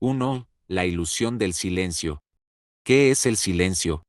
1. La ilusión del silencio. ¿Qué es el silencio?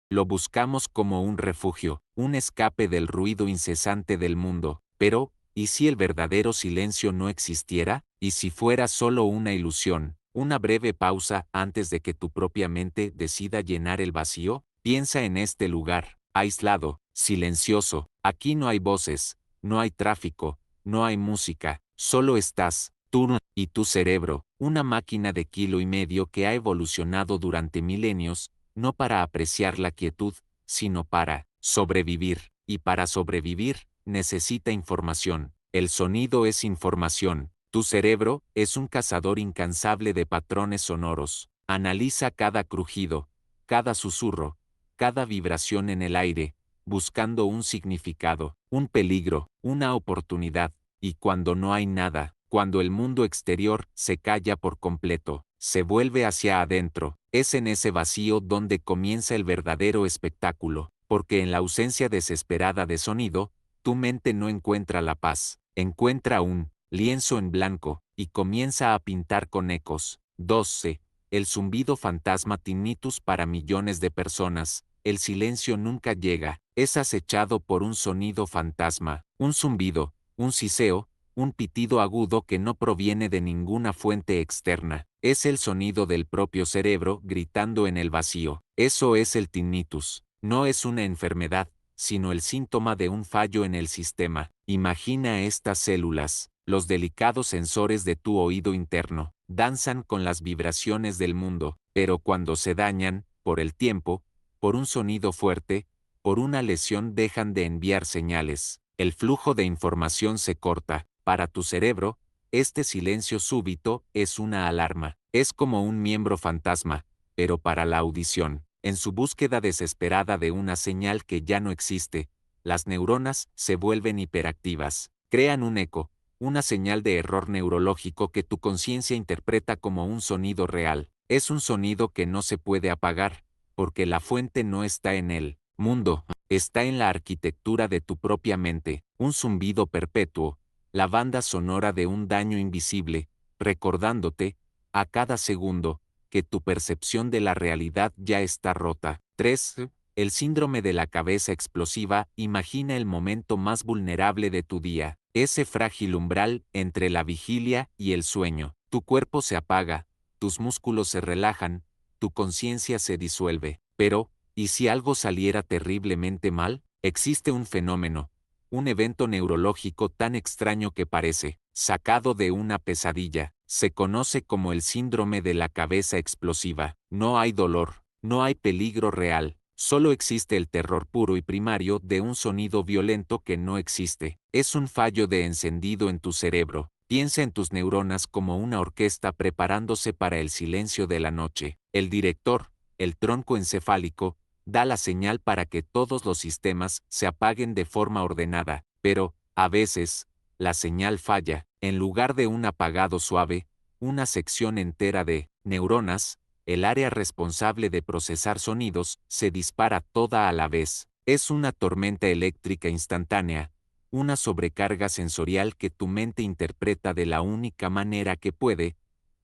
Lo buscamos como un refugio, un escape del ruido incesante del mundo, pero, ¿y si el verdadero silencio no existiera? ¿Y si fuera solo una ilusión, una breve pausa antes de que tu propia mente decida llenar el vacío? Piensa en este lugar, aislado, silencioso, aquí no hay voces, no hay tráfico, no hay música, solo estás, tú y tu cerebro, una máquina de 1,5 kilos que ha evolucionado durante milenios, no para apreciar la quietud, sino para sobrevivir, y para sobrevivir, necesita información. El sonido es información. Tu cerebro es un cazador incansable de patrones sonoros. Analiza cada crujido, cada susurro, cada vibración en el aire, buscando un significado, un peligro, una oportunidad, y cuando no hay nada, cuando el mundo exterior se calla por completo, se vuelve hacia adentro, es en ese vacío donde comienza el verdadero espectáculo, porque en la ausencia desesperada de sonido, tu mente no encuentra la paz, encuentra un lienzo en blanco, y comienza a pintar con ecos. 12. El zumbido fantasma tinnitus para millones de personas. El silencio nunca llega, es acechado por un sonido fantasma, un zumbido, un siseo, un pitido agudo que no proviene de ninguna fuente externa. Es el sonido del propio cerebro gritando en el vacío. Eso es el tinnitus. No es una enfermedad, sino el síntoma de un fallo en el sistema. Imagina estas células, los delicados sensores de tu oído interno, danzan con las vibraciones del mundo, pero cuando se dañan, por el tiempo, por un sonido fuerte, por una lesión dejan de enviar señales. El flujo de información se corta. Para tu cerebro, este silencio súbito es una alarma. Es como un miembro fantasma, pero para la audición, en su búsqueda desesperada de una señal que ya no existe, las neuronas se vuelven hiperactivas, crean un eco, una señal de error neurológico que tu conciencia interpreta como un sonido real. Es un sonido que no se puede apagar, porque la fuente no está en el mundo, está en la arquitectura de tu propia mente, un zumbido perpetuo, la banda sonora de un daño invisible, recordándote, a cada segundo, que tu percepción de la realidad ya está rota. 3. El síndrome de la cabeza explosiva. Imagina el momento más vulnerable de tu día, ese frágil umbral entre la vigilia y el sueño. Tu cuerpo se apaga, tus músculos se relajan, tu conciencia se disuelve. Pero, ¿y si algo saliera terriblemente mal? Existe un fenómeno, un evento neurológico tan extraño que parece sacado de una pesadilla. Se conoce como el síndrome de la cabeza explosiva. No hay dolor, no hay peligro real, solo existe el terror puro y primario de un sonido violento que no existe. Es un fallo de encendido en tu cerebro. Piensa en tus neuronas como una orquesta preparándose para el silencio de la noche. El director, el tronco encefálico, da la señal para que todos los sistemas se apaguen de forma ordenada, pero, a veces, la señal falla. En lugar de un apagado suave, una sección entera de neuronas, el área responsable de procesar sonidos, se dispara toda a la vez. Es una tormenta eléctrica instantánea, una sobrecarga sensorial que tu mente interpreta de la única manera que puede,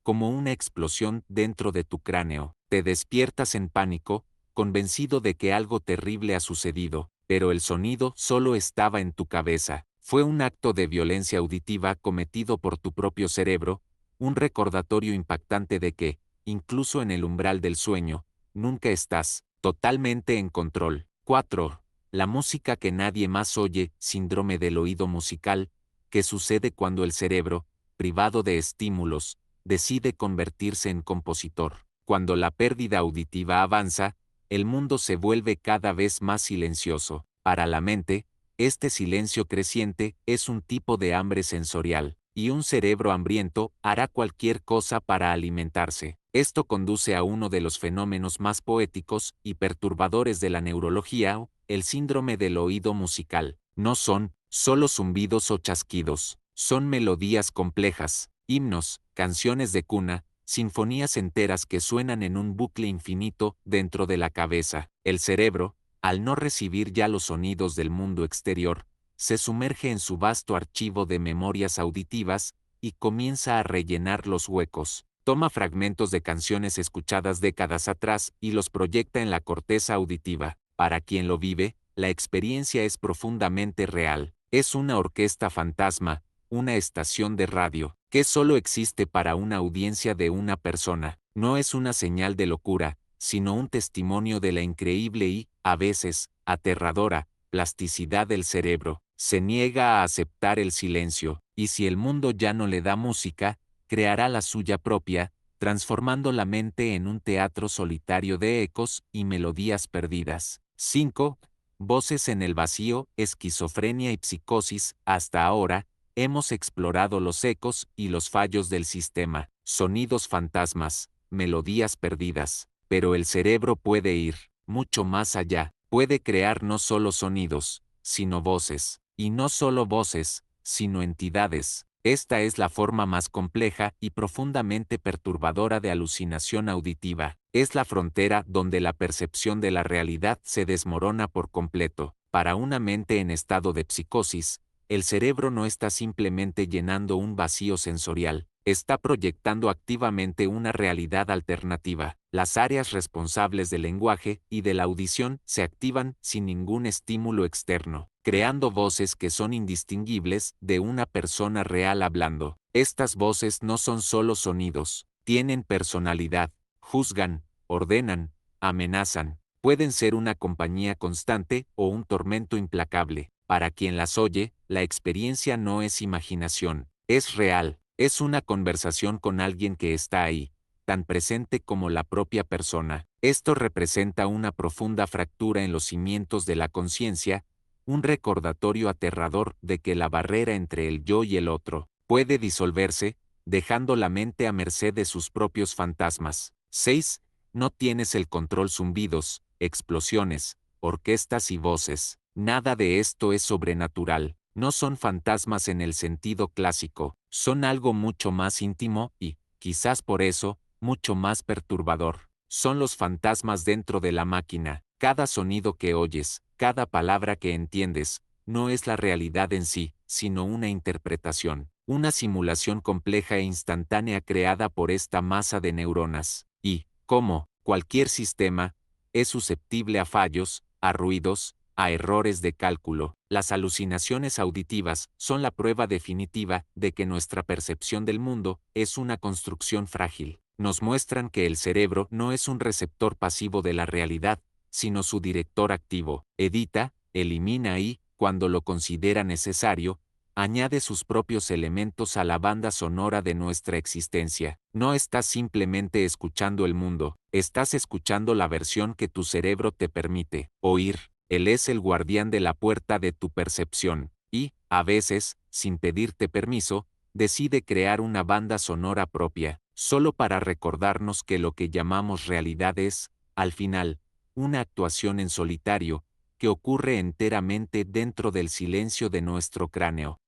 como una explosión dentro de tu cráneo. Te despiertas en pánico, convencido de que algo terrible ha sucedido, pero el sonido solo estaba en tu cabeza. Fue un acto de violencia auditiva cometido por tu propio cerebro, un recordatorio impactante de que, incluso en el umbral del sueño, nunca estás totalmente en control. 4. La música que nadie más oye, síndrome del oído musical, que sucede cuando el cerebro, privado de estímulos, decide convertirse en compositor. Cuando la pérdida auditiva avanza, el mundo se vuelve cada vez más silencioso. Para la mente, este silencio creciente es un tipo de hambre sensorial, y un cerebro hambriento hará cualquier cosa para alimentarse. Esto conduce a uno de los fenómenos más poéticos y perturbadores de la neurología, el síndrome del oído musical. No son solo zumbidos o chasquidos, son melodías complejas, himnos, canciones de cuna, sinfonías enteras que suenan en un bucle infinito dentro de la cabeza. El cerebro, al no recibir ya los sonidos del mundo exterior, se sumerge en su vasto archivo de memorias auditivas y comienza a rellenar los huecos. Toma fragmentos de canciones escuchadas décadas atrás y los proyecta en la corteza auditiva. Para quien lo vive, la experiencia es profundamente real. Es una orquesta fantasma, una estación de radio, que solo existe para una audiencia de una persona. No es una señal de locura, sino un testimonio de la increíble y, a veces, aterradora, plasticidad del cerebro. Se niega a aceptar el silencio, y si el mundo ya no le da música, creará la suya propia, transformando la mente en un teatro solitario de ecos y melodías perdidas. 5. Voces en el vacío, esquizofrenia y psicosis. Hasta ahora, hemos explorado los ecos y los fallos del sistema, sonidos fantasmas, melodías perdidas. Pero el cerebro puede ir mucho más allá, puede crear no solo sonidos, sino voces, y no solo voces, sino entidades. Esta es la forma más compleja y profundamente perturbadora de alucinación auditiva. Es la frontera donde la percepción de la realidad se desmorona por completo. Para una mente en estado de psicosis, el cerebro no está simplemente llenando un vacío sensorial, está proyectando activamente una realidad alternativa. Las áreas responsables del lenguaje y de la audición se activan sin ningún estímulo externo, creando voces que son indistinguibles de una persona real hablando. Estas voces no son solo sonidos, tienen personalidad, juzgan, ordenan, amenazan, pueden ser una compañía constante o un tormento implacable. Para quien las oye, la experiencia no es imaginación, es real, es una conversación con alguien que está ahí, tan presente como la propia persona. Esto representa una profunda fractura en los cimientos de la conciencia, un recordatorio aterrador de que la barrera entre el yo y el otro puede disolverse, dejando la mente a merced de sus propios fantasmas. 6. No tienes el control. Zumbidos, explosiones, orquestas y voces. Nada de esto es sobrenatural. No son fantasmas en el sentido clásico, son algo mucho más íntimo y, quizás por eso, mucho más perturbador. Son los fantasmas dentro de la máquina. Cada sonido que oyes, cada palabra que entiendes, no es la realidad en sí, sino una interpretación, una simulación compleja e instantánea creada por esta masa de neuronas. Y, como cualquier sistema, es susceptible a fallos, a ruidos, a errores de cálculo. Las alucinaciones auditivas son la prueba definitiva de que nuestra percepción del mundo es una construcción frágil. Nos muestran que el cerebro no es un receptor pasivo de la realidad, sino su director activo. Edita, elimina y, cuando lo considera necesario, añade sus propios elementos a la banda sonora de nuestra existencia. No estás simplemente escuchando el mundo, estás escuchando la versión que tu cerebro te permite oír. Él es el guardián de la puerta de tu percepción, y, a veces, sin pedirte permiso, decide crear una banda sonora propia, solo para recordarnos que lo que llamamos realidad es, al final, una actuación en solitario, que ocurre enteramente dentro del silencio de nuestro cráneo.